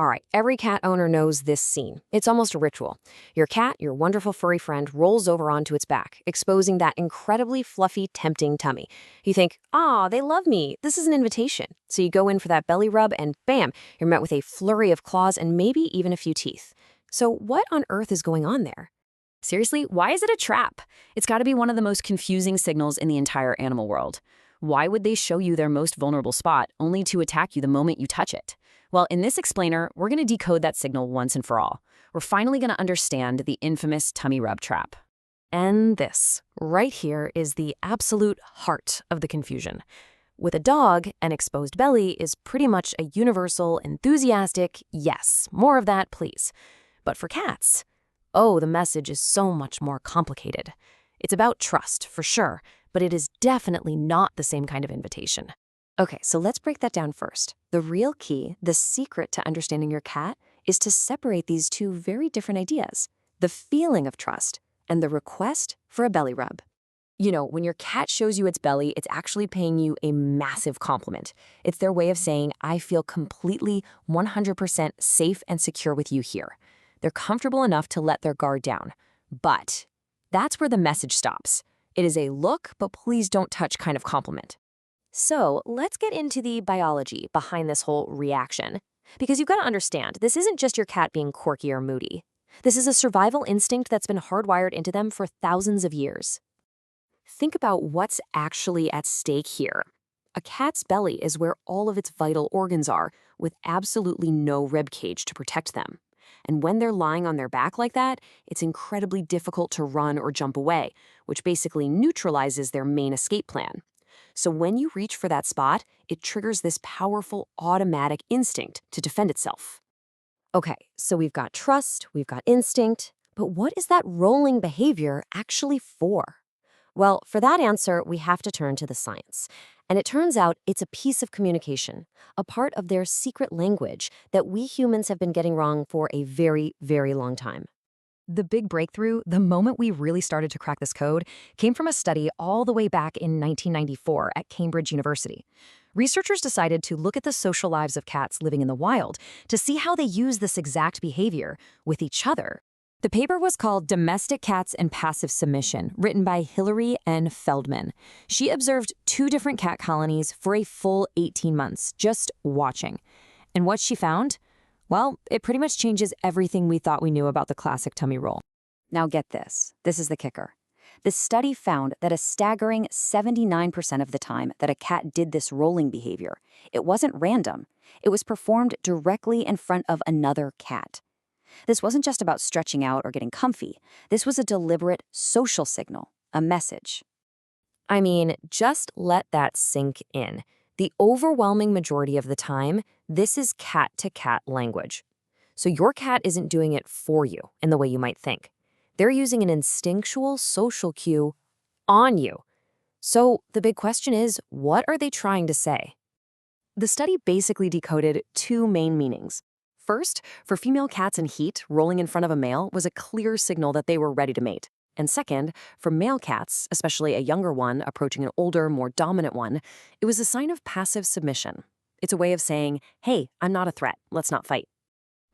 All right, every cat owner knows this scene. It's almost a ritual. Your cat, your wonderful furry friend, rolls over onto its back, exposing that incredibly fluffy, tempting tummy. You think, "Aw, they love me. This is an invitation." So you go in for that belly rub and bam, you're met with a flurry of claws and maybe even a few teeth. So what on earth is going on there? Seriously, why is it a trap? It's got to be one of the most confusing signals in the entire animal world. Why would they show you their most vulnerable spot only to attack you the moment you touch it? Well, in this explainer, we're going to decode that signal once and for all. We're finally going to understand the infamous tummy rub trap. And this, right here, is the absolute heart of the confusion. With a dog, an exposed belly is pretty much a universal, enthusiastic, yes, more of that, please. But for cats, oh, the message is so much more complicated. It's about trust, for sure, but it is definitely not the same kind of invitation. Okay, so let's break that down first. The real key, the secret to understanding your cat, is to separate these two very different ideas: the feeling of trust and the request for a belly rub. You know, when your cat shows you its belly, it's actually paying you a massive compliment. It's their way of saying, "I feel completely 100% safe and secure with you here." They're comfortable enough to let their guard down. But that's where the message stops. It is a look, but please don't touch kind of compliment. So let's get into the biology behind this whole reaction. Because you've got to understand, this isn't just your cat being quirky or moody. This is a survival instinct that's been hardwired into them for thousands of years. Think about what's actually at stake here. A cat's belly is where all of its vital organs are, with absolutely no rib cage to protect them. And when they're lying on their back like that, it's incredibly difficult to run or jump away, which basically neutralizes their main escape plan. So when you reach for that spot, it triggers this powerful automatic instinct to defend itself. Okay, so we've got trust, we've got instinct, but what is that rolling behavior actually for? Well, for that answer, we have to turn to the science. And it turns out it's a piece of communication, a part of their secret language that we humans have been getting wrong for a very, very long time. The big breakthrough, the moment we really started to crack this code, came from a study all the way back in 1994 at Cambridge University. Researchers decided to look at the social lives of cats living in the wild to see how they use this exact behavior with each other. The paper was called Domestic Cats and Passive Submission, written by Hillary N. Feldman. She observed 2 different cat colonies for a full 18 months, just watching. And what she found? Well, it pretty much changes everything we thought we knew about the classic tummy roll. Now get this. This is the kicker. The study found that a staggering 79% of the time that a cat did this rolling behavior, it wasn't random. It was performed directly in front of another cat. This wasn't just about stretching out or getting comfy. This was a deliberate social signal, a message. I mean, just let that sink in. The overwhelming majority of the time, this is cat-to-cat language. So your cat isn't doing it for you in the way you might think. They're using an instinctual social cue on you. So the big question is, what are they trying to say? The study basically decoded 2 main meanings. First, for female cats in heat, rolling in front of a male was a clear signal that they were ready to mate. And second, for male cats, especially a younger one approaching an older, more dominant one, it was a sign of passive submission. It's a way of saying, "Hey, I'm not a threat. Let's not fight."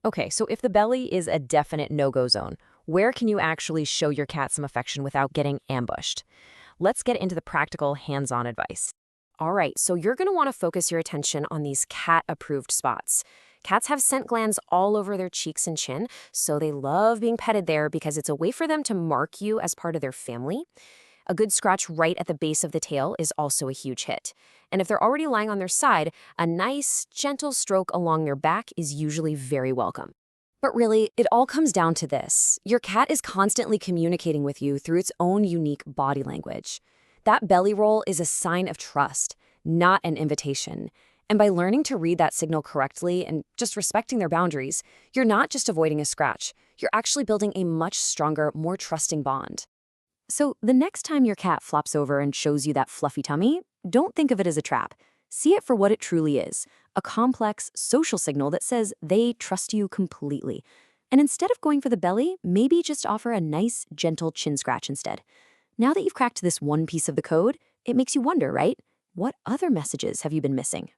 Okay, so if the belly is a definite no-go zone, where can you actually show your cat some affection without getting ambushed? Let's get into the practical, hands-on advice. All right, so you're going to want to focus your attention on these cat-approved spots. Cats have scent glands all over their cheeks and chin, so they love being petted there because it's a way for them to mark you as part of their family. A good scratch right at the base of the tail is also a huge hit. And if they're already lying on their side, a nice, gentle stroke along their back is usually very welcome. But really, it all comes down to this. Your cat is constantly communicating with you through its own unique body language. That belly roll is a sign of trust, not an invitation. And by learning to read that signal correctly and just respecting their boundaries, you're not just avoiding a scratch. You're actually building a much stronger, more trusting bond. So the next time your cat flops over and shows you that fluffy tummy, don't think of it as a trap. See it for what it truly is, a complex social signal that says they trust you completely. And instead of going for the belly, maybe just offer a nice, gentle chin scratch instead. Now that you've cracked this one piece of the code, it makes you wonder, right? What other messages have you been missing?